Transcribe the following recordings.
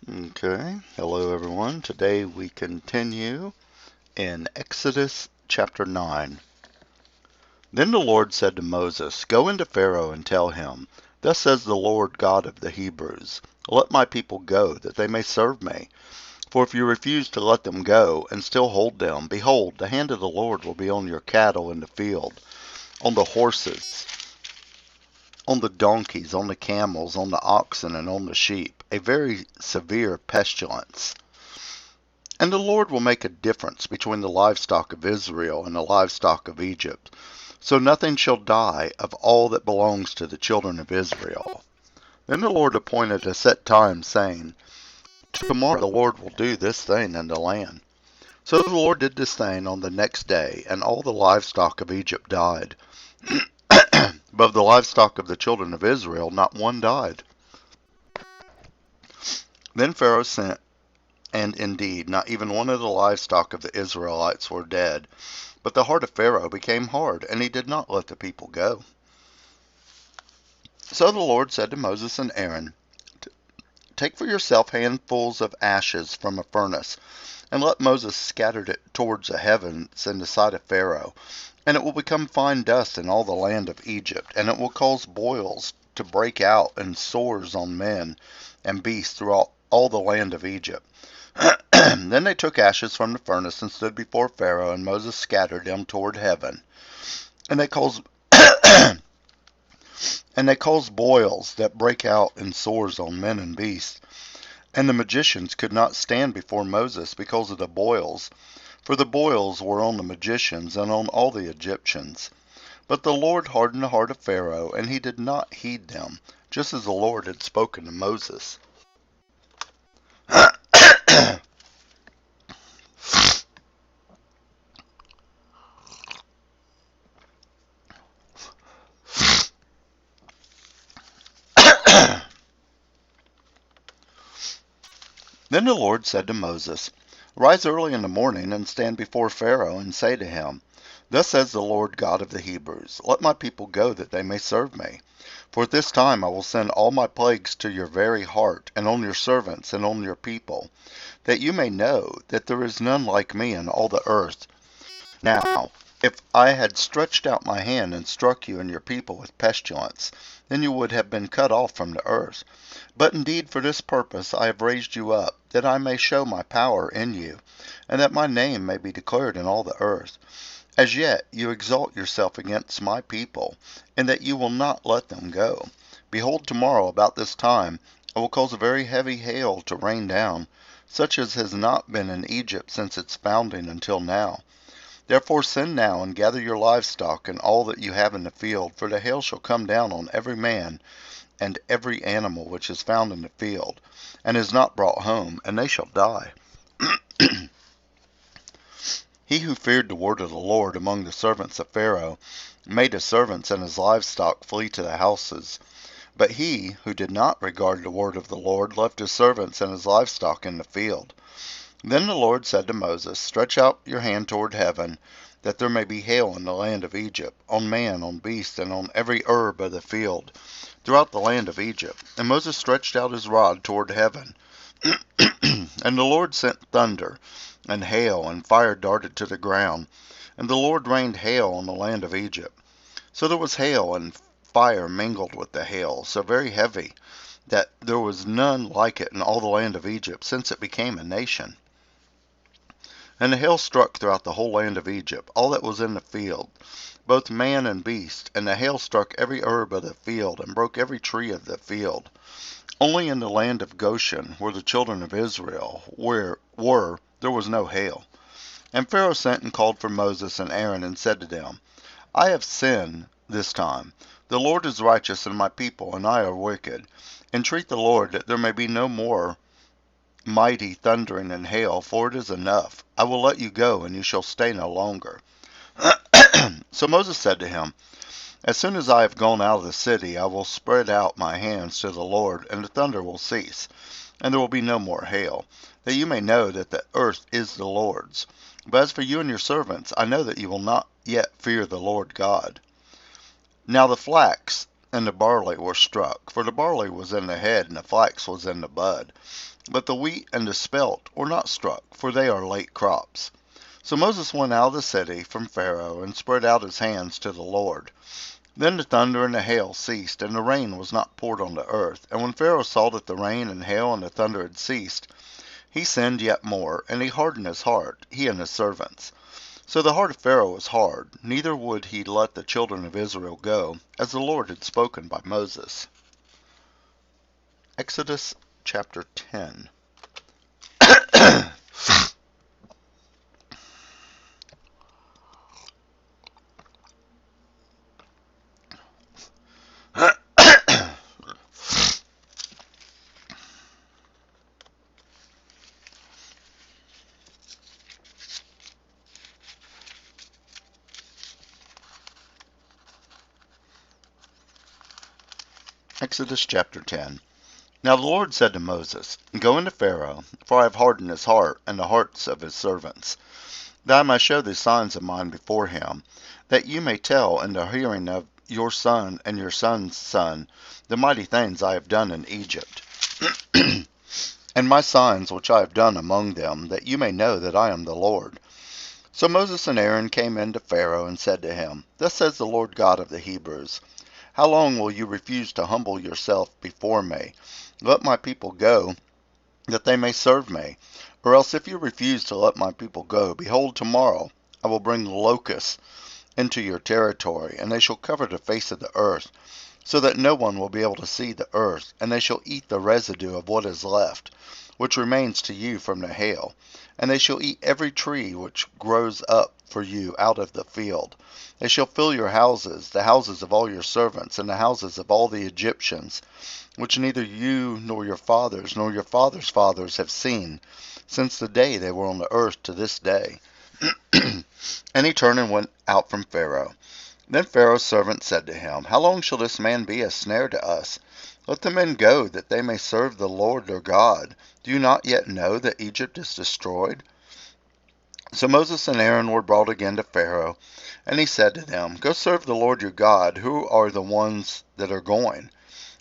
Okay, hello everyone. Today we continue in Exodus chapter 9. Then the Lord said to Moses, Go into Pharaoh and tell him, Thus says the Lord God of the Hebrews, Let my people go, that they may serve me. For if you refuse to let them go, and still hold them, behold, the hand of the Lord will be on your cattle in the field, on the horses, on the donkeys, on the camels, on the oxen, and on the sheep, a very severe pestilence. And the Lord will make a difference between the livestock of Israel and the livestock of Egypt. So nothing shall die of all that belongs to the children of Israel. Then the Lord appointed a set time, saying, Tomorrow the Lord will do this thing in the land. So the Lord did this thing on the next day, and all the livestock of Egypt died. But of the livestock of the children of Israel not one died. Then Pharaoh sent, and indeed not even one of the livestock of the Israelites were dead. But the heart of Pharaoh became hard, and he did not let the people go. So the Lord said to Moses and Aaron, Take for yourself handfuls of ashes from a furnace, and let Moses scatter it towards the heavens in the sight of Pharaoh. And it will become fine dust in all the land of Egypt, and it will cause boils to break out and sores on men and beasts throughout all the land of Egypt. Then they took ashes from the furnace and stood before Pharaoh, and Moses scattered them toward heaven. And they caused boils that break out in sores on men and beasts. And the magicians could not stand before Moses because of the boils, for the boils were on the magicians and on all the Egyptians. But the Lord hardened the heart of Pharaoh, and he did not heed them, just as the Lord had spoken to Moses. Then the Lord said to Moses, Rise early in the morning and stand before Pharaoh and say to him, Thus says the Lord God of the Hebrews, Let my people go that they may serve me. For at this time I will send all my plagues to your very heart, and on your servants, and on your people, that you may know that there is none like me in all the earth. Now, if I had stretched out my hand and struck you and your people with pestilence, then you would have been cut off from the earth. But indeed for this purpose I have raised you up, that I may show my power in you, and that my name may be declared in all the earth. As yet you exalt yourself against my people, in that you will not let them go. Behold, tomorrow about this time I will cause a very heavy hail to rain down, such as has not been in Egypt since its founding until now. Therefore send now and gather your livestock and all that you have in the field, for the hail shall come down on every man and every animal which is found in the field, and is not brought home, and they shall die. He who feared the word of the Lord among the servants of Pharaoh made his servants and his livestock flee to the houses. But he who did not regard the word of the Lord left his servants and his livestock in the field. Then the Lord said to Moses, Stretch out your hand toward heaven, that there may be hail in the land of Egypt, on man, on beast, and on every herb of the field, throughout the land of Egypt. And Moses stretched out his rod toward heaven. And the Lord sent thunder, and hail, and fire darted to the ground. And the Lord rained hail on the land of Egypt. So there was hail and fire mingled with the hail, so very heavy, that there was none like it in all the land of Egypt, since it became a nation. And the hail struck throughout the whole land of Egypt, all that was in the field, both man and beast. And the hail struck every herb of the field, and broke every tree of the field. Only in the land of Goshen, where the children of Israel there was no hail. And Pharaoh sent and called for Moses and Aaron, and said to them, I have sinned this time. The Lord is righteous, and my people and I are wicked. Entreat the Lord that there may be no more mighty thundering and hail, for it is enough. I will let you go, and you shall stay no longer. So Moses said to him, As soon as I have gone out of the city, I will spread out my hands to the Lord, and the thunder will cease, and there will be no more hail, that you may know that the earth is the Lord's. But as for you and your servants, I know that you will not yet fear the Lord God. Now the flax and the barley were struck, for the barley was in the head, and the flax was in the bud. But the wheat and the spelt were not struck, for they are late crops. So Moses went out of the city from Pharaoh, and spread out his hands to the Lord. Then the thunder and the hail ceased, and the rain was not poured on the earth. And when Pharaoh saw that the rain and hail and the thunder had ceased, he sinned yet more, and he hardened his heart, he and his servants. So the heart of Pharaoh was hard, neither would he let the children of Israel go, as the Lord had spoken by Moses. Exodus chapter 10. Exodus chapter 10. Now the Lord said to Moses, Go into Pharaoh, for I have hardened his heart and the hearts of his servants, that I may show these signs of mine before him, that you may tell in the hearing of your son and your son's son the mighty things I have done in Egypt, and my signs which I have done among them, that you may know that I am the Lord. So Moses and Aaron came in to Pharaoh and said to him, Thus says the Lord God of the Hebrews, How long will you refuse to humble yourself before me? Let my people go, that they may serve me. Or else if you refuse to let my people go, behold, tomorrow I will bring locusts into your territory, and they shall cover the face of the earth, so that no one will be able to see the earth, and they shall eat the residue of what is left, which remains to you from the hail. And they shall eat every tree which grows up for you out of the field. They shall fill your houses, the houses of all your servants, and the houses of all the Egyptians, which neither you nor your fathers nor your fathers' fathers have seen, since the day they were on the earth to this day. And he turned and went out from Pharaoh. Then Pharaoh's servant said to him, How long shall this man be a snare to us? Let the men go, that they may serve the Lord their God. Do you not yet know that Egypt is destroyed? So Moses and Aaron were brought again to Pharaoh, and he said to them, Go serve the Lord your God. Who are the ones that are going?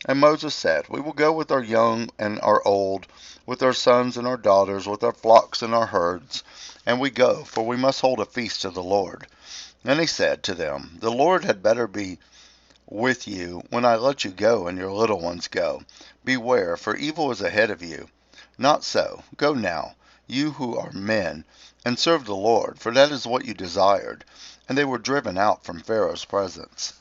And Moses said, We will go with our young and our old, with our sons and our daughters, with our flocks and our herds. And we go, for we must hold a feast to the Lord. And he said to them, The Lord had better be with you when I let you go and your little ones go. Beware, for evil is ahead of you. Not so. Go now, you who are men, and serve the Lord, for that is what you desired. And they were driven out from Pharaoh's presence.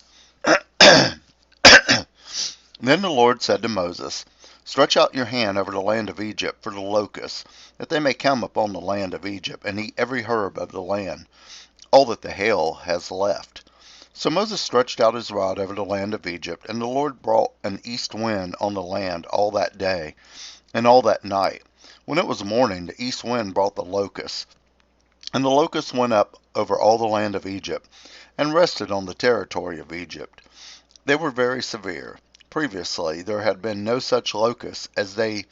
Then the Lord said to Moses, Stretch out your hand over the land of Egypt for the locusts, that they may come upon the land of Egypt, and eat every herb of the land, all that the hail has left. So Moses stretched out his rod over the land of Egypt, and the Lord brought an east wind on the land all that day, and all that night. When it was morning, the east wind brought the locusts. And the locusts went up over all the land of Egypt, and rested on the territory of Egypt. They were very severe. Previously there had been no such locusts as they,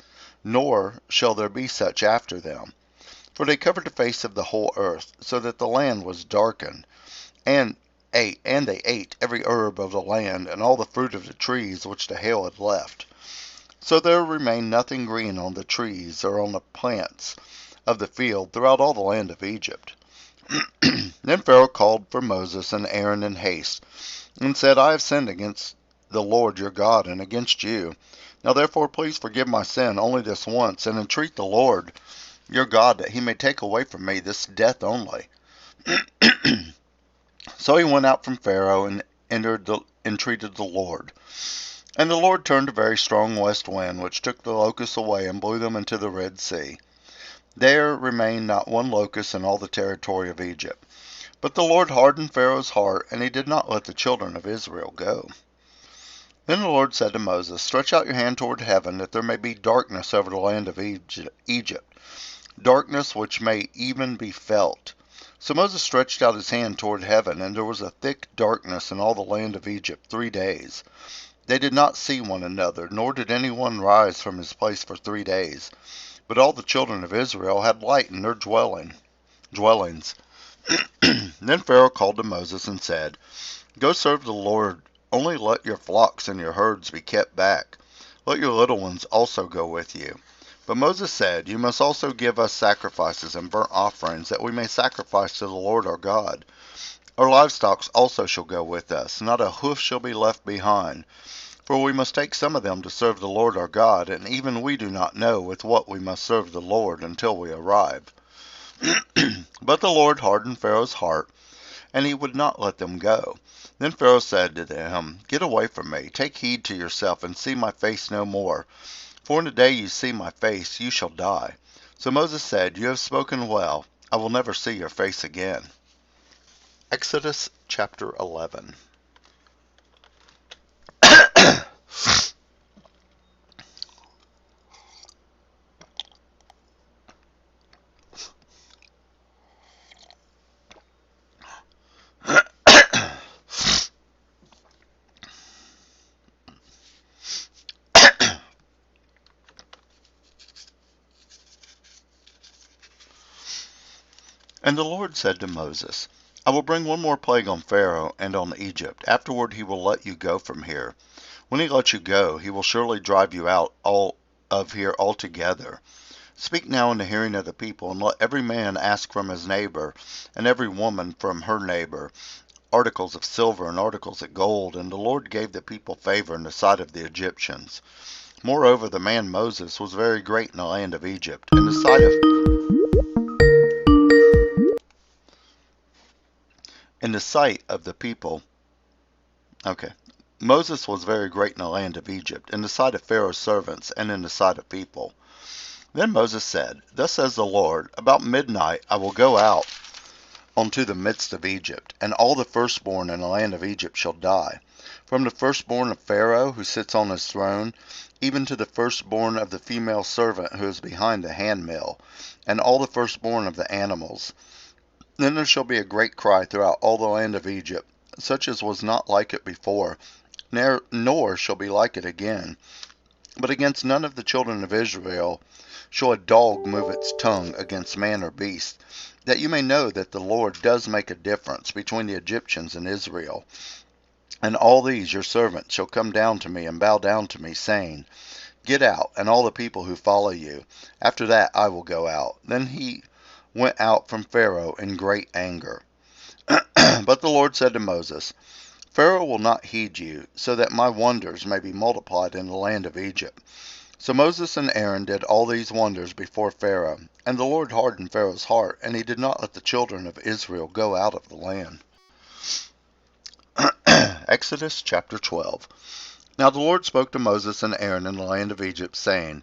nor shall there be such after them. For they covered the face of the whole earth, so that the land was darkened, and they ate every herb of the land, and all the fruit of the trees which the hail had left. So there remained nothing green on the trees or on the plants of the field throughout all the land of Egypt. Then Pharaoh called for Moses and Aaron in haste, and said, I have sinned against the Lord your God, and against you. Now therefore please forgive my sin only this once, and entreat the Lord your God, that he may take away from me this death only. So he went out from Pharaoh, and entreated the Lord. And the Lord turned a very strong west wind, which took the locusts away, and blew them into the Red Sea. There remained not one locust in all the territory of Egypt. But the Lord hardened Pharaoh's heart, and he did not let the children of Israel go. Then the Lord said to Moses, Stretch out your hand toward heaven, that there may be darkness over the land of Egypt, darkness which may even be felt. So Moses stretched out his hand toward heaven, and there was a thick darkness in all the land of Egypt 3 days. They did not see one another, nor did anyone rise from his place for 3 days. But all the children of Israel had light in their dwellings. Then Pharaoh called to Moses and said, Go serve the Lord Only let your flocks and your herds be kept back. Let your little ones also go with you. But Moses said, You must also give us sacrifices and burnt offerings, that we may sacrifice to the Lord our God. Our livestock also shall go with us, not a hoof shall be left behind. For we must take some of them to serve the Lord our God, and even we do not know with what we must serve the Lord until we arrive. But the Lord hardened Pharaoh's heart, and he would not let them go. Then Pharaoh said to them, Get away from me, take heed to yourself, and see my face no more. For in the day you see my face, you shall die. So Moses said, You have spoken well, I will never see your face again. Exodus chapter 11. And the Lord said to Moses, I will bring one more plague on Pharaoh and on Egypt. Afterward he will let you go from here. When he lets you go, he will surely drive you out of here altogether. Speak now in the hearing of the people, and let every man ask from his neighbor, and every woman from her neighbor, articles of silver and articles of gold. And the Lord gave the people favor in the sight of the Egyptians. Moreover, the man Moses was very great in the land of Egypt, in the sight of the people. Okay. Moses was very great in the land of Egypt, in the sight of Pharaoh's servants, and in the sight of people. Then Moses said, Thus says the Lord, About midnight I will go out unto the midst of Egypt, and all the firstborn in the land of Egypt shall die, from the firstborn of Pharaoh who sits on his throne, even to the firstborn of the female servant who is behind the handmill, and all the firstborn of the animals. Then there shall be a great cry throughout all the land of Egypt, such as was not like it before, nor shall be like it again. But against none of the children of Israel shall a dog move its tongue against man or beast, that you may know that the Lord does make a difference between the Egyptians and Israel. And all these your servants shall come down to me and bow down to me, saying, Get out, and all the people who follow you. After that I will go out. Then he went out from Pharaoh in great anger. But the Lord said to Moses, Pharaoh will not heed you, so that my wonders may be multiplied in the land of Egypt. So Moses and Aaron did all these wonders before Pharaoh, and the Lord hardened Pharaoh's heart, and he did not let the children of Israel go out of the land. Exodus chapter 12. Now the Lord spoke to Moses and Aaron in the land of Egypt, saying,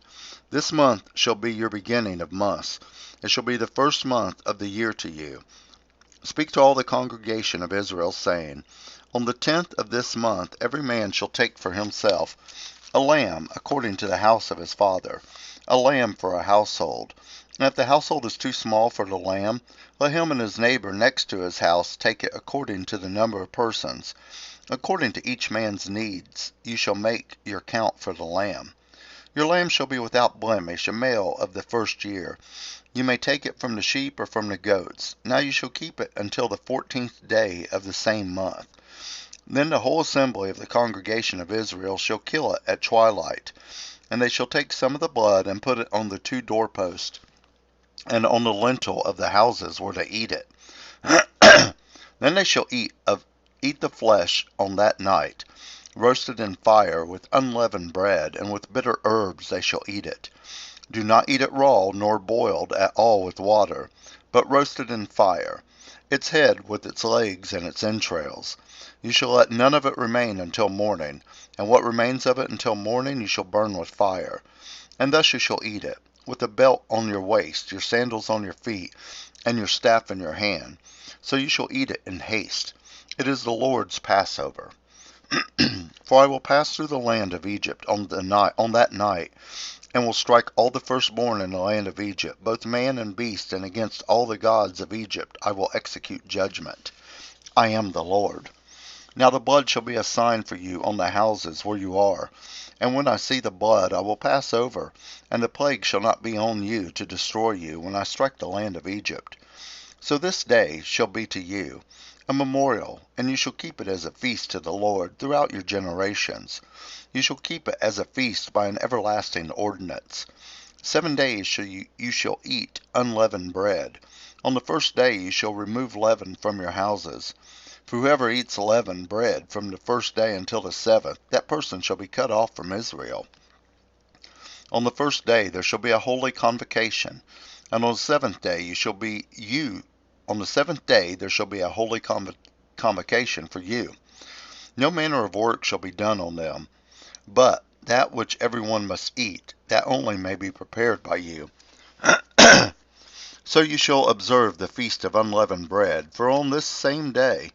This month shall be your beginning of months. It shall be the first month of the year to you. Speak to all the congregation of Israel, saying, On the 10th of this month every man shall take for himself a lamb according to the house of his father, a lamb for a household. And if the household is too small for the lamb, let him and his neighbor next to his house take it according to the number of persons. According to each man's needs you shall make your count for the lamb. Your lamb shall be without blemish, a male of the first year. You may take it from the sheep or from the goats. Now you shall keep it until the 14th day of the same month. Then the whole assembly of the congregation of Israel shall kill it at twilight. And they shall take some of the blood and put it on the 2 doorposts and on the lintel of the houses where they eat it. Then they shall eat the flesh on that night, roasted in fire with unleavened bread, and with bitter herbs they shall eat it. Do not eat it raw, nor boiled at all with water, but roasted in fire, its head with its legs and its entrails. You shall let none of it remain until morning, and what remains of it until morning you shall burn with fire. And thus you shall eat it, with a belt on your waist, your sandals on your feet, and your staff in your hand. So you shall eat it in haste. It is the Lord's Passover. For I will pass through the land of Egypt on that night, and will strike all the firstborn in the land of Egypt, both man and beast, and against all the gods of Egypt I will execute judgment. I am the Lord. Now the blood shall be a sign for you on the houses where you are. And when I see the blood, I will pass over, and the plague shall not be on you to destroy you when I strike the land of Egypt. So this day shall be to you a memorial, and you shall keep it as a feast to the Lord throughout your generations. You shall keep it as a feast by an everlasting ordinance. 7 days you shall eat unleavened bread. On the first day you shall remove leaven from your houses. For whoever eats leavened bread from the first day until the seventh, that person shall be cut off from Israel. On the first day there shall be a holy convocation, and on the seventh day on the seventh day there shall be a holy convocation for you. No manner of work shall be done on them, but that which every one must eat, that only may be prepared by you. So you shall observe the feast of unleavened bread, for on this same day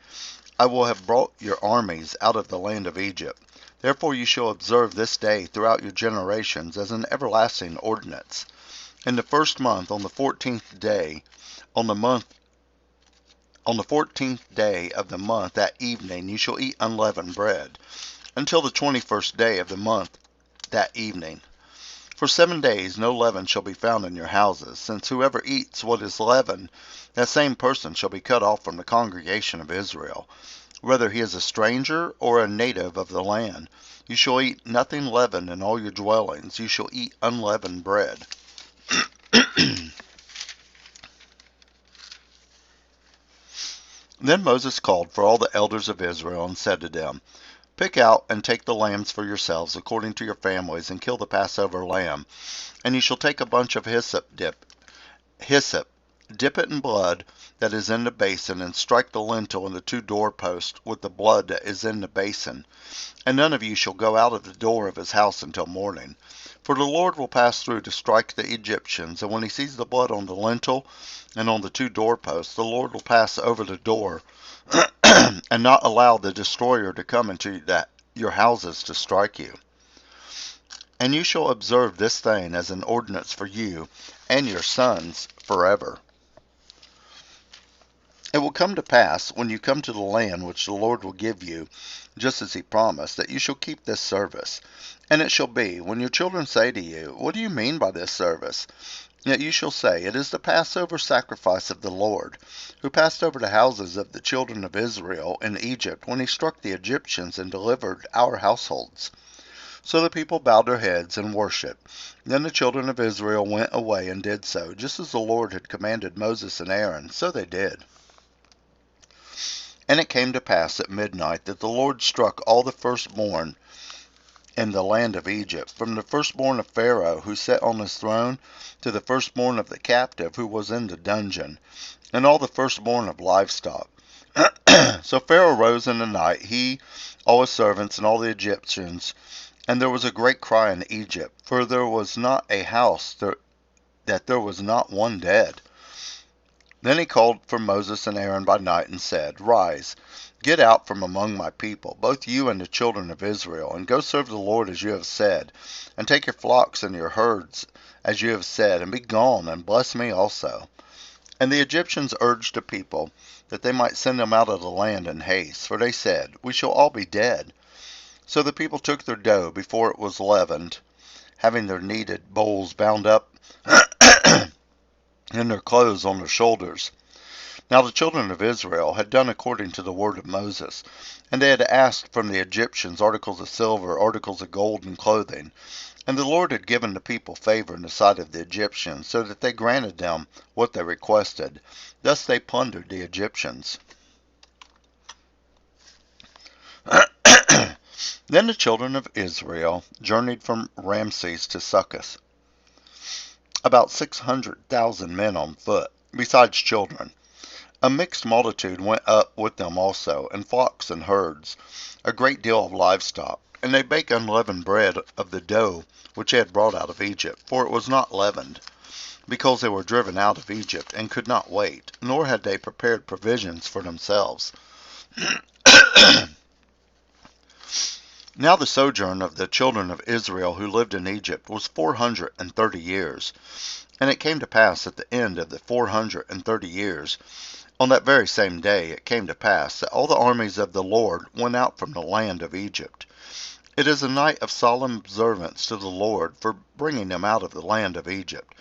I will have brought your armies out of the land of Egypt. Therefore you shall observe this day throughout your generations as an everlasting ordinance. In the first month, on the 14th day, on the 14th day of the month, that evening you shall eat unleavened bread, until the 21st day of the month, that evening. For 7 days no leaven shall be found in your houses, since whoever eats what is leavened, that same person shall be cut off from the congregation of Israel, whether he is a stranger or a native of the land. You shall eat nothing leavened in all your dwellings. You shall eat unleavened bread. Then Moses called for all the elders of Israel and said to them, Pick out and take the lambs for yourselves according to your families, and kill the Passover lamb. And you shall take a bunch of hyssop, dip it in blood that is in the basin, and strike the lintel and the 2 doorposts with the blood that is in the basin. And none of you shall go out of the door of his house until morning. For the Lord will pass through to strike the Egyptians, and when he sees the blood on the lintel and on the 2 doorposts, the Lord will pass over the door and not allow the destroyer to come into your houses to strike you. And you shall observe this thing as an ordinance for you and your sons forever. It will come to pass, when you come to the land which the Lord will give you, just as he promised, that you shall keep this service. And it shall be, when your children say to you, What do you mean by this service? Yet you shall say, It is the Passover sacrifice of the Lord, who passed over the houses of the children of Israel in Egypt, when he struck the Egyptians and delivered our households. So the people bowed their heads and worshipped. Then the children of Israel went away and did so, just as the Lord had commanded Moses and Aaron, so they did. And it came to pass at midnight that the Lord struck all the firstborn in the land of Egypt, from the firstborn of Pharaoh who sat on his throne, to the firstborn of the captive who was in the dungeon, and all the firstborn of livestock. So Pharaoh rose in the night, he, all his servants, and all the Egyptians, and there was a great cry in Egypt, for there was not a house that there was not one dead. Then he called for Moses and Aaron by night and said, Rise, get out from among my people, both you and the children of Israel, and go serve the Lord as you have said, and take your flocks and your herds as you have said, and be gone, and bless me also. And the Egyptians urged the people that they might send them out of the land in haste, for they said, We shall all be dead. So the people took their dough before it was leavened, having their kneaded bowls bound up and their clothes on their shoulders. Now the children of Israel had done according to the word of Moses, and they had asked from the Egyptians articles of silver, articles of gold, and clothing. And the Lord had given the people favor in the sight of the Egyptians, so that they granted them what they requested. Thus they plundered the Egyptians. Then the children of Israel journeyed from Ramses to Succoth, about 600,000 men on foot, besides children. A mixed multitude went up with them also, and flocks and herds, a great deal of livestock. And they baked unleavened bread of the dough which they had brought out of Egypt, for it was not leavened, because they were driven out of Egypt, and could not wait, nor had they prepared provisions for themselves. Now the sojourn of the children of Israel who lived in Egypt was 430 years. And it came to pass at the end of the 430 years, on that very same day it came to pass that all the armies of the Lord went out from the land of Egypt. It is a night of solemn observance to the Lord for bringing them out of the land of Egypt.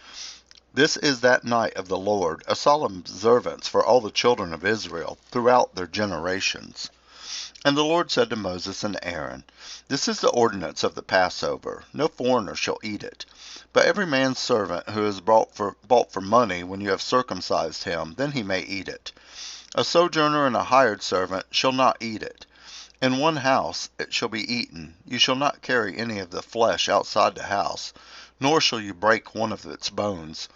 This is that night of the Lord, a solemn observance for all the children of Israel throughout their generations. And the Lord said to Moses and Aaron, This is the ordinance of the Passover. No foreigner shall eat it. But every man's servant who is bought for money, when you have circumcised him, then he may eat it. A sojourner and a hired servant shall not eat it. In one house it shall be eaten. You shall not carry any of the flesh outside the house, nor shall you break one of its bones.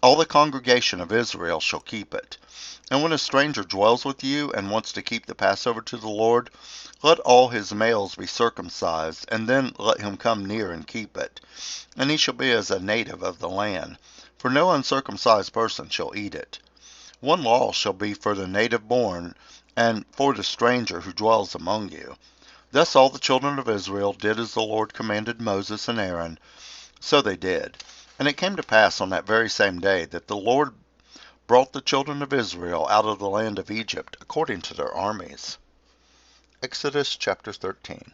All the congregation of Israel shall keep it. And when a stranger dwells with you and wants to keep the Passover to the Lord, let all his males be circumcised, and then let him come near and keep it. And he shall be as a native of the land, for no uncircumcised person shall eat it. One law shall be for the native born, and for the stranger who dwells among you. Thus all the children of Israel did as the Lord commanded Moses and Aaron, so they did. And it came to pass on that very same day that the Lord brought the children of Israel out of the land of Egypt according to their armies. Exodus chapter 13.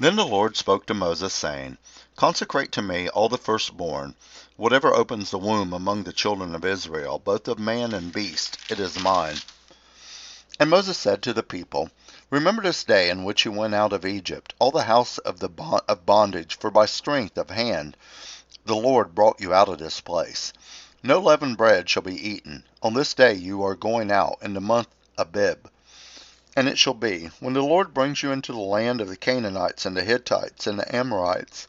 Then the Lord spoke to Moses, saying, Consecrate to me all the firstborn, whatever opens the womb among the children of Israel, both of man and beast, it is mine. And Moses said to the people, Remember this day in which you went out of Egypt, all the house of bondage, for by strength of hand the Lord brought you out of this place. No leavened bread shall be eaten. On this day you are going out in the month Abib. And it shall be, when the Lord brings you into the land of the Canaanites and the Hittites and the Amorites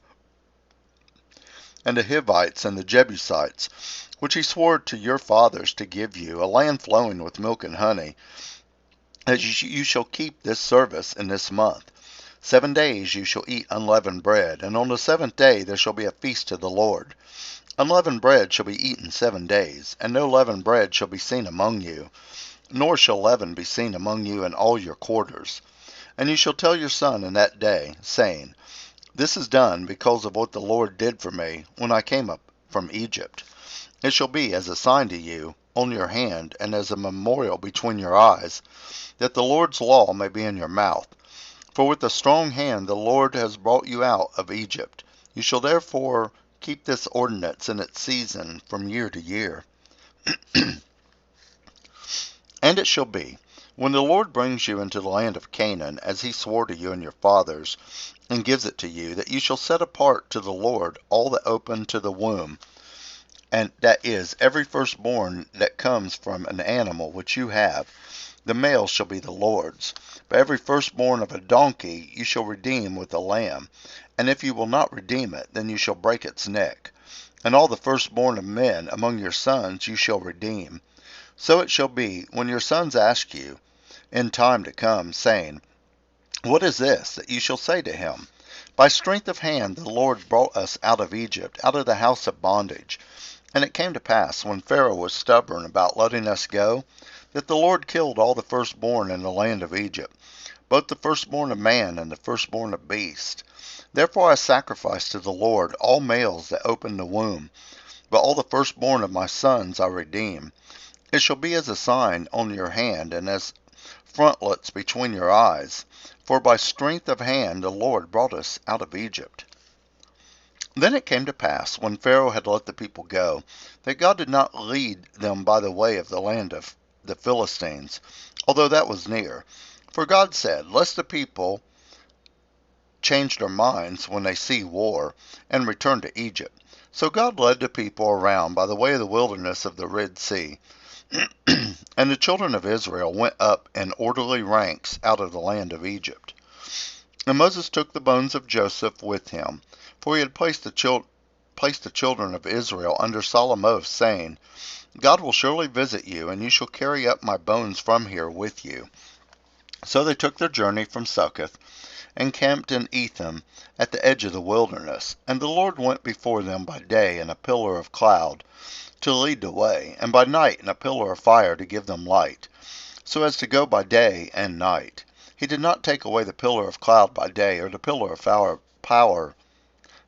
and the Hivites and the Jebusites, which he swore to your fathers to give you, a land flowing with milk and honey, that you shall keep this service in this month. 7 days you shall eat unleavened bread, and on the 7th day there shall be a feast to the Lord. Unleavened bread shall be eaten 7 days, and no leavened bread shall be seen among you, nor shall leaven be seen among you in all your quarters. And you shall tell your son in that day, saying, This is done because of what the Lord did for me when I came up from Egypt. It shall be as a sign to you on your hand, and as a memorial between your eyes, that the Lord's law may be in your mouth. For with a strong hand the Lord has brought you out of Egypt. You shall therefore keep this ordinance in its season from year to year. And it shall be, when the Lord brings you into the land of Canaan, as he swore to you and your fathers, and gives it to you, that you shall set apart to the Lord all that open to the womb, and that is, every firstborn that comes from an animal which you have, the male shall be the Lord's. But every firstborn of a donkey you shall redeem with a lamb, and if you will not redeem it, then you shall break its neck. And all the firstborn of men among your sons you shall redeem. So it shall be, when your sons ask you, in time to come, saying, What is this? That you shall say to him, By strength of hand the Lord brought us out of Egypt, out of the house of bondage. And it came to pass, when Pharaoh was stubborn about letting us go, that the Lord killed all the firstborn in the land of Egypt, both the firstborn of man and the firstborn of beast. Therefore I sacrificed to the Lord all males that opened the womb, but all the firstborn of my sons I redeem. It shall be as a sign on your hand, and as frontlets between your eyes. For by strength of hand the Lord brought us out of Egypt. Then it came to pass, when Pharaoh had let the people go, that God did not lead them by the way of the land of the Philistines, although that was near. For God said, Lest the people change their minds when they see war, and return to Egypt. So God led the people around by the way of the wilderness of the Red Sea. And the children of Israel went up in orderly ranks out of the land of Egypt. And Moses took the bones of Joseph with him, for he had placed the children of Israel under solemn oath, saying, God will surely visit you, and you shall carry up my bones from here with you. So they took their journey from Succoth, and camped in Etham at the edge of the wilderness. And the Lord went before them by day in a pillar of cloud, to lead the way, and by night in a pillar of fire to give them light, so as to go by day and night. He did not take away the pillar of cloud by day, or the pillar of power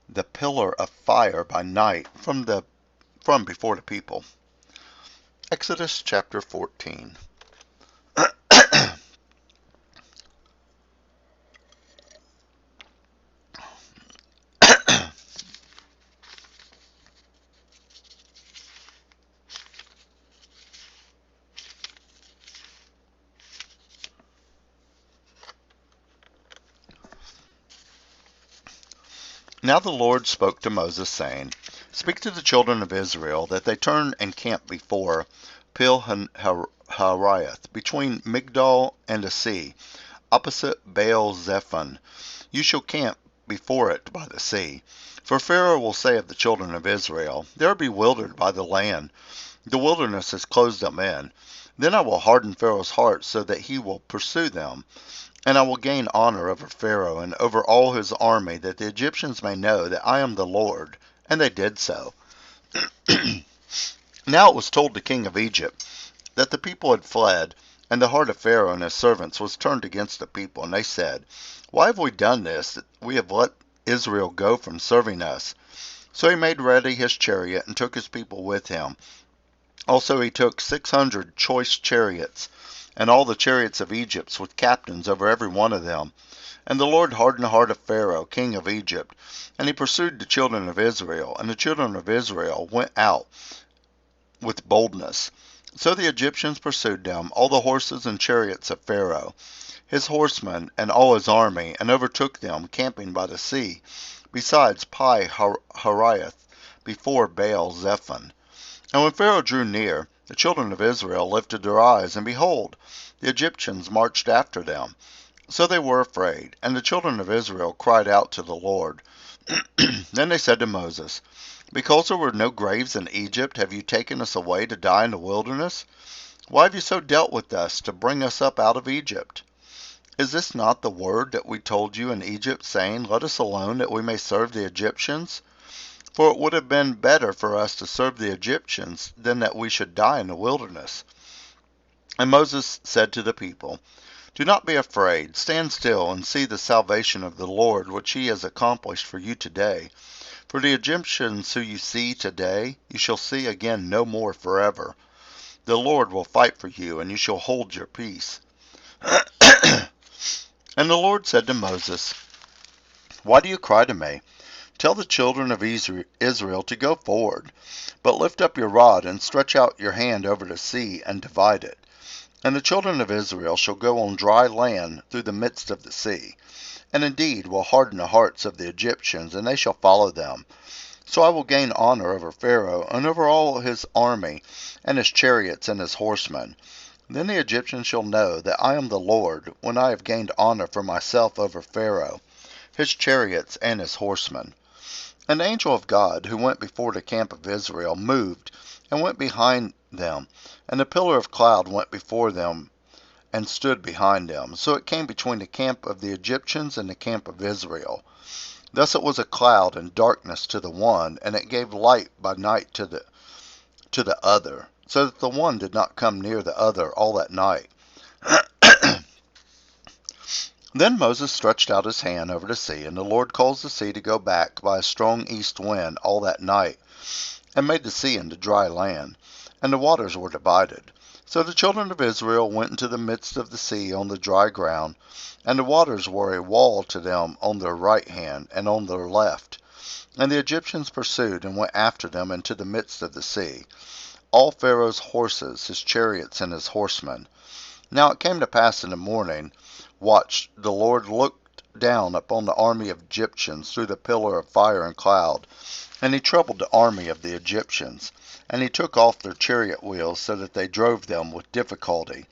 the pillar of fire by night from before the people. Exodus chapter 14. Now the Lord spoke to Moses, saying, Speak to the children of Israel, that they turn and camp before Pil-Hariath, between Migdol and the sea, opposite Baal-Zephon. You shall camp before it by the sea. For Pharaoh will say of the children of Israel, They are bewildered by the land. The wilderness has closed them in. Then I will harden Pharaoh's heart so that he will pursue them. And I will gain honor over Pharaoh and over all his army, that the Egyptians may know that I am the Lord. And they did so. Now it was told the king of Egypt that the people had fled, and the heart of Pharaoh and his servants was turned against the people. And they said, Why have we done this, that we have let Israel go from serving us? So he made ready his chariot and took his people with him. Also he took 600 choice chariots, and all the chariots of Egypt with captains over every one of them. And the Lord hardened the heart of Pharaoh, king of Egypt, and he pursued the children of Israel, and the children of Israel went out with boldness. So the Egyptians pursued them, all the horses and chariots of Pharaoh, his horsemen, and all his army, and overtook them, camping by the sea, besides Pi-Hariath, before Baal-Zephon. And when Pharaoh drew near, the children of Israel lifted their eyes, and behold, the Egyptians marched after them. So they were afraid, and the children of Israel cried out to the Lord. Then they said to Moses, Because there were no graves in Egypt, have you taken us away to die in the wilderness? Why have you so dealt with us to bring us up out of Egypt? Is this not the word that we told you in Egypt, saying, Let us alone, that we may serve the Egyptians? For it would have been better for us to serve the Egyptians than that we should die in the wilderness. And Moses said to the people, Do not be afraid. Stand still and see the salvation of the Lord, which he has accomplished for you today. For the Egyptians who you see today, you shall see again no more forever. The Lord will fight for you, and you shall hold your peace. And the Lord said to Moses, Why do you cry to me? Tell the children of Israel to go forward, but lift up your rod and stretch out your hand over the sea and divide it. And the children of Israel shall go on dry land through the midst of the sea, and indeed will harden the hearts of the Egyptians, and they shall follow them. So I will gain honor over Pharaoh and over all his army, and his chariots and his horsemen. Then the Egyptians shall know that I am the Lord, when I have gained honor for myself over Pharaoh, his chariots and his horsemen. And the angel of God, who went before the camp of Israel, moved, and went behind them, and the pillar of cloud went before them, and stood behind them. So it came between the camp of the Egyptians and the camp of Israel. Thus it was a cloud and darkness to the one, and it gave light by night to the other, so that the one did not come near the other all that night. Then Moses stretched out his hand over the sea, and the Lord caused the sea to go back by a strong east wind all that night, and made the sea into dry land, and the waters were divided. So the children of Israel went into the midst of the sea on the dry ground, and the waters were a wall to them on their right hand and on their left. And the Egyptians pursued and went after them into the midst of the sea, all Pharaoh's horses, his chariots, and his horsemen. Now it came to pass in the morning watch, the Lord looked down upon the army of Egyptians through the pillar of fire and cloud, and he troubled the army of the Egyptians, and he took off their chariot wheels, so that they drove them with difficulty.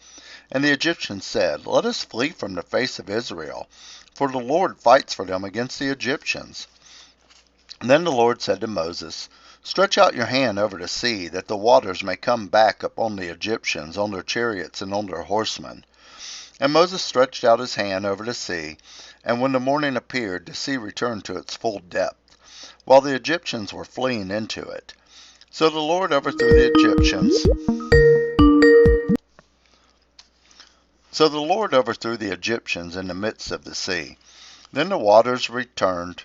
And the Egyptians said, Let us flee from the face of Israel, for the Lord fights for them against the Egyptians. And then the Lord said to Moses, Stretch out your hand over the sea, that the waters may come back upon the Egyptians, on their chariots and on their horsemen. And Moses stretched out his hand over the sea, and when the morning appeared, the sea returned to its full depth, while the Egyptians were fleeing into it. So the Lord overthrew the Egyptians. So the Lord overthrew the Egyptians in the midst of the sea. Then the waters returned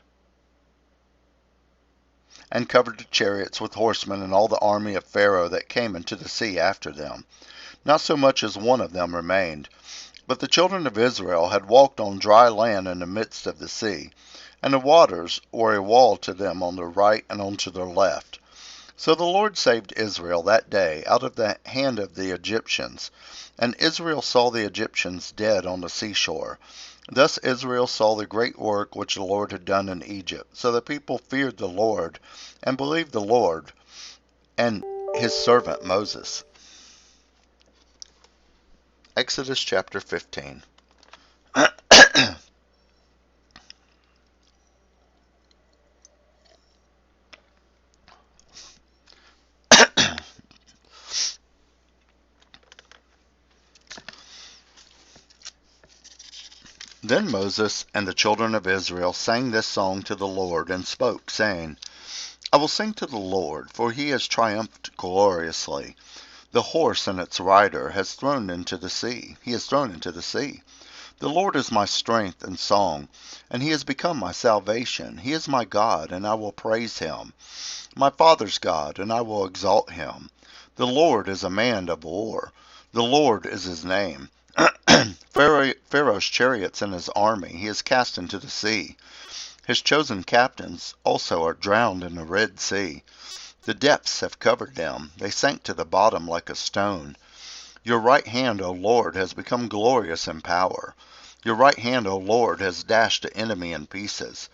and covered the chariots with horsemen and all the army of Pharaoh that came into the sea after them. Not so much as one of them remained. But the children of Israel had walked on dry land in the midst of the sea, and the waters were a wall to them on their right and on to their left. So the Lord saved Israel that day out of the hand of the Egyptians, and Israel saw the Egyptians dead on the seashore. Thus Israel saw the great work which the Lord had done in Egypt. So the people feared the Lord and believed the Lord and his servant Moses. Exodus chapter 15. Then Moses and the children of Israel sang this song to the Lord and spoke, saying, I will sing to the Lord, for he has triumphed gloriously. The horse and its rider has thrown into the sea. He has thrown into the sea. The Lord is my strength and song, and he has become my salvation. He is my God, and I will praise him. My father's God, and I will exalt him. The Lord is a man of war. The Lord is his name. Pharaoh's chariots and his army he has cast into the sea. His chosen captains also are drowned in the Red Sea. The depths have covered them. They sank to the bottom like a stone. Your right hand, O Lord, has become glorious in power. Your right hand, O Lord, has dashed the enemy in pieces.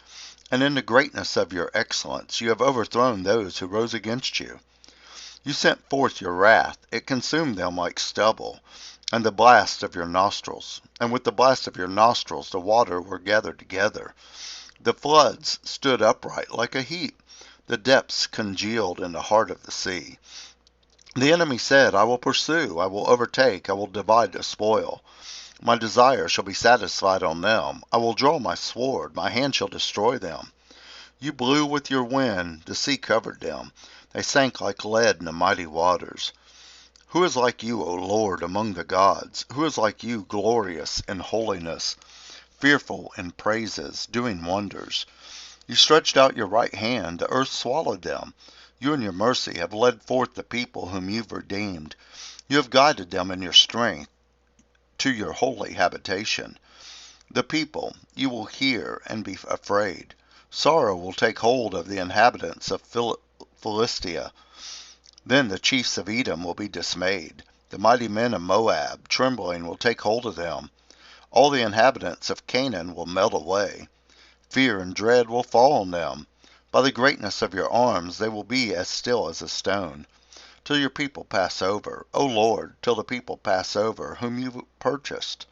And in the greatness of your excellence you have overthrown those who rose against you. You sent forth your wrath. It consumed them like stubble, and the blast of your nostrils. And with the blast of your nostrils the water were gathered together. The floods stood upright like a heap. The depths congealed in the heart of the sea. The enemy said, I will pursue, I will overtake, I will divide the spoil. My desire shall be satisfied on them. I will draw my sword, my hand shall destroy them. You blew with your wind, the sea covered them. They sank like lead in the mighty waters. Who is like you, O Lord, among the gods? Who is like you, glorious in holiness, fearful in praises, doing wonders? You stretched out your right hand, the earth swallowed them. You in your mercy have led forth the people whom you've redeemed. You have guided them in your strength to your holy habitation. The people, you will hear and be afraid. Sorrow will take hold of the inhabitants of Philistia. Then the chiefs of Edom will be dismayed. The mighty men of Moab, trembling, will take hold of them. All the inhabitants of Canaan will melt away. Fear and dread will fall on them. By the greatness of your arms they will be as still as a stone, till your people pass over, O Lord, till the people pass over, whom you purchased.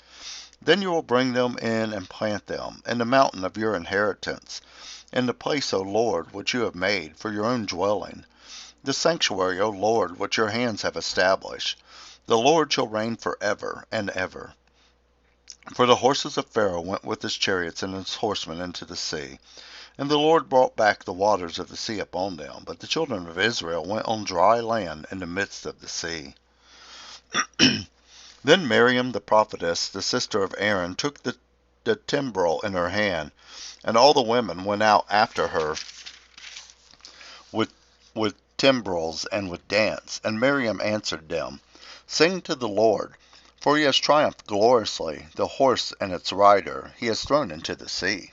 Then you will bring them in and plant them in the mountain of your inheritance, in the place, O Lord, which you have made for your own dwelling. The sanctuary, O Lord, which your hands have established. The Lord shall reign forever and ever. For the horses of Pharaoh went with his chariots and his horsemen into the sea, and the Lord brought back the waters of the sea upon them. But the children of Israel went on dry land in the midst of the sea. Then Miriam the prophetess, the sister of Aaron, took the timbrel in her hand, and all the women went out after her with timbrels and with dance. And Miriam answered them, Sing to the Lord, for he has triumphed gloriously. The horse and its rider he has thrown into the sea.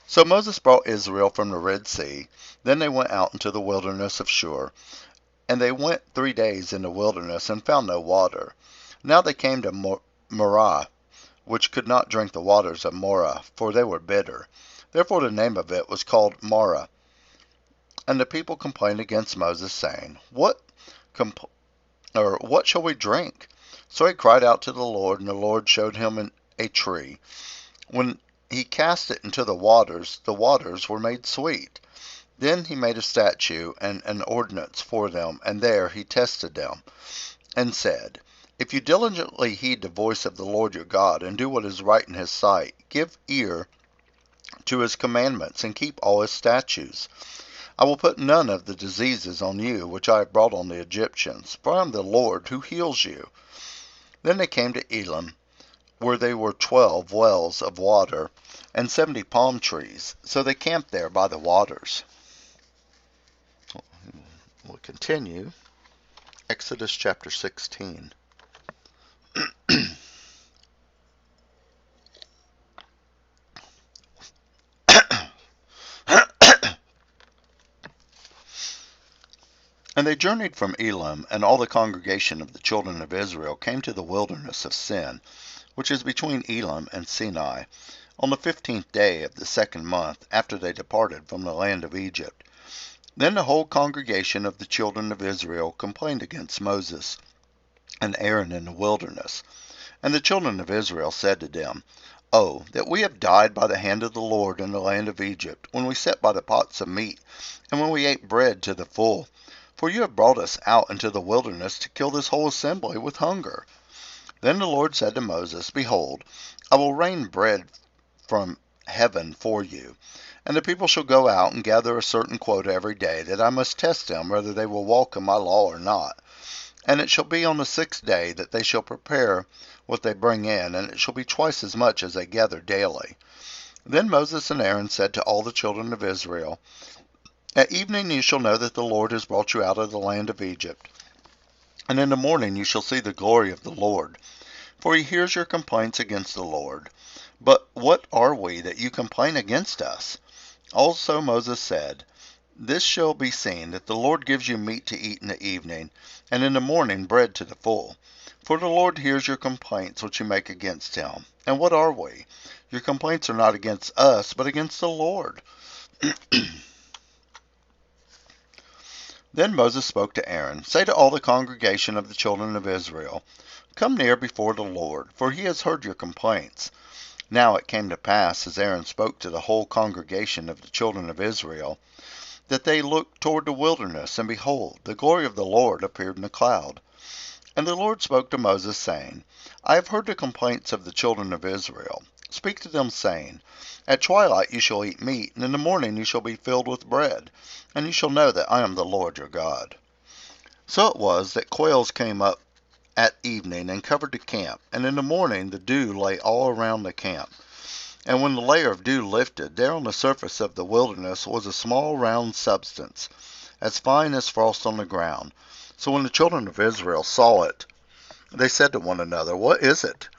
So Moses brought Israel from the Red Sea. Then they went out into the wilderness of Shur. And they went 3 days in the wilderness, and found no water. Now they came to Marah, which could not drink the waters of Morah, for they were bitter. Therefore the name of it was called Marah. And the people complained against Moses, saying, What shall we drink? So he cried out to the Lord, and the Lord showed him a tree. When he cast it into the waters were made sweet. Then he made a statute and an ordinance for them, and there he tested them, and said, If you diligently heed the voice of the Lord your God, and do what is right in his sight, give ear to his commandments, and keep all his statutes, I will put none of the diseases on you which I have brought on the Egyptians, for I am the Lord who heals you. Then they came to Elim, where there were 12 wells of water and 70 palm trees. So they camped there by the waters. We'll continue. Exodus chapter 16. And they journeyed from Elim, and all the congregation of the children of Israel came to the wilderness of Sin, which is between Elim and Sinai, on the 15th day of the second month after they departed from the land of Egypt. Then the whole congregation of the children of Israel complained against Moses and Aaron in the wilderness. And the children of Israel said to them, Oh, that we have died by the hand of the Lord in the land of Egypt, when we sat by the pots of meat, and when we ate bread to the full. For you have brought us out into the wilderness to kill this whole assembly with hunger. Then the Lord said to Moses, Behold, I will rain bread from heaven for you, and the people shall go out and gather a certain quota every day, that I must test them whether they will walk in my law or not. And it shall be on the 6th day that they shall prepare what they bring in, and it shall be twice as much as they gather daily. Then Moses and Aaron said to all the children of Israel, At evening you shall know that the Lord has brought you out of the land of Egypt, and in the morning you shall see the glory of the Lord. For he hears your complaints against the Lord. But what are we that you complain against us? Also Moses said, This shall be seen, that the Lord gives you meat to eat in the evening, and in the morning bread to the full. For the Lord hears your complaints which you make against him. And what are we? Your complaints are not against us, but against the Lord. Then Moses spoke to Aaron, Say to all the congregation of the children of Israel, Come near before the Lord, for he has heard your complaints. Now it came to pass, as Aaron spoke to the whole congregation of the children of Israel, that they looked toward the wilderness, and behold, the glory of the Lord appeared in a cloud. And the Lord spoke to Moses, saying, I have heard the complaints of the children of Israel. Speak to them, saying, At twilight you shall eat meat, and in the morning you shall be filled with bread, and you shall know that I am the Lord your God. So it was that quails came up at evening and covered the camp, and in the morning the dew lay all around the camp. And when the layer of dew lifted, there on the surface of the wilderness was a small round substance, as fine as frost on the ground. So when the children of Israel saw it, they said to one another, What is it?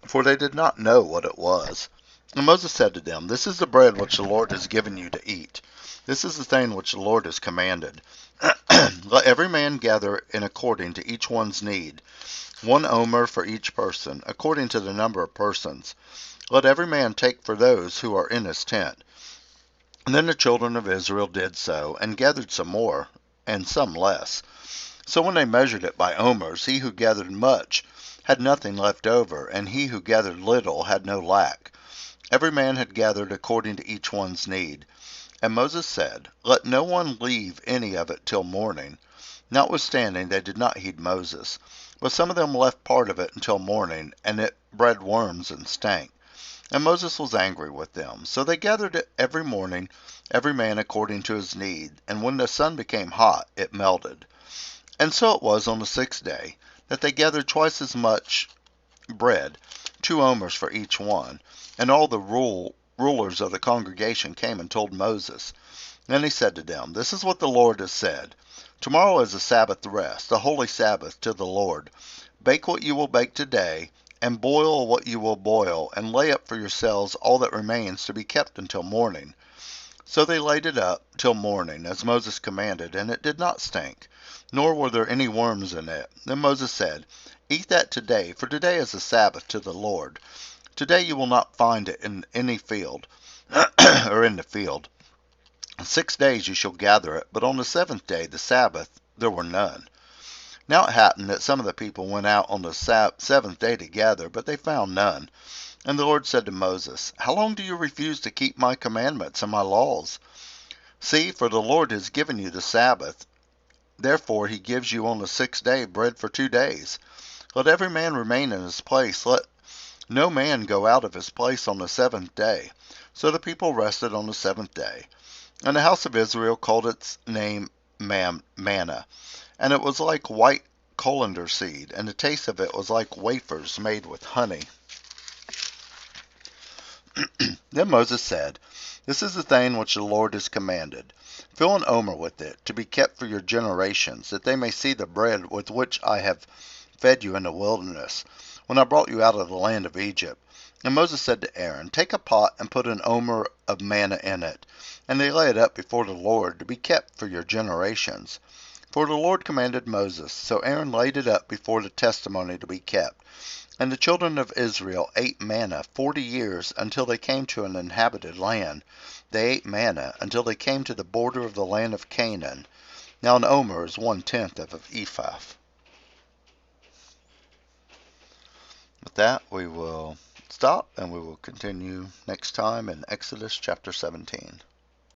For they did not know what it was. And Moses said to them, This is the bread which the Lord has given you to eat. This is the thing which the Lord has commanded. Let every man gather in according to each one's need, 1 omer for each person, according to the number of persons. Let every man take for those who are in his tent. And then the children of Israel did so, and gathered some more, and some less. So when they measured it by omers, he who gathered much had nothing left over, and he who gathered little had no lack. Every man had gathered according to each one's need. And Moses said, Let no one leave any of it till morning. Notwithstanding, they did not heed Moses. But some of them left part of it until morning, and it bred worms and stank. And Moses was angry with them. So they gathered it every morning, every man according to his need. And when the sun became hot, it melted. And so it was on the 6th day, that they gathered twice as much bread, 2 omers for each one. And all the rulers of the congregation came and told Moses. Then he said to them, This is what the Lord has said. Tomorrow is a Sabbath rest, a holy Sabbath to the Lord. Bake what you will bake today, and boil what you will boil, and lay up for yourselves all that remains to be kept until morning. So they laid it up till morning, as Moses commanded, and it did not stink, nor were there any worms in it. Then Moses said, Eat that today, for today is a Sabbath to the Lord. Today you will not find it in any field, or in the field. 6 days you shall gather it, but on the 7th day, the Sabbath, there were none. Now it happened that some of the people went out on the 7th day to gather, but they found none. And the Lord said to Moses, How long do you refuse to keep my commandments and my laws? See, for the Lord has given you the Sabbath. Therefore he gives you on the 6th day bread for 2 days. Let every man remain in his place. Let no man go out of his place on the 7th day. So the people rested on the 7th day. And the house of Israel called its name manna, and it was like white colander seed, and the taste of it was like wafers made with honey. Then Moses said, This is the thing which the Lord has commanded. Fill an omer with it, to be kept for your generations, that they may see the bread with which I have fed you in the wilderness, when I brought you out of the land of Egypt. And Moses said to Aaron, Take a pot and put an omer of manna in it. And they lay it up before the Lord, to be kept for your generations. For the Lord commanded Moses, so Aaron laid it up before the testimony to be kept. And the children of Israel ate manna 40 years until they came to an inhabited land. They ate manna until they came to the border of the land of Canaan. Now an omer is 1/10 of an ephah. With that, we will stop and we will continue next time in Exodus chapter 17.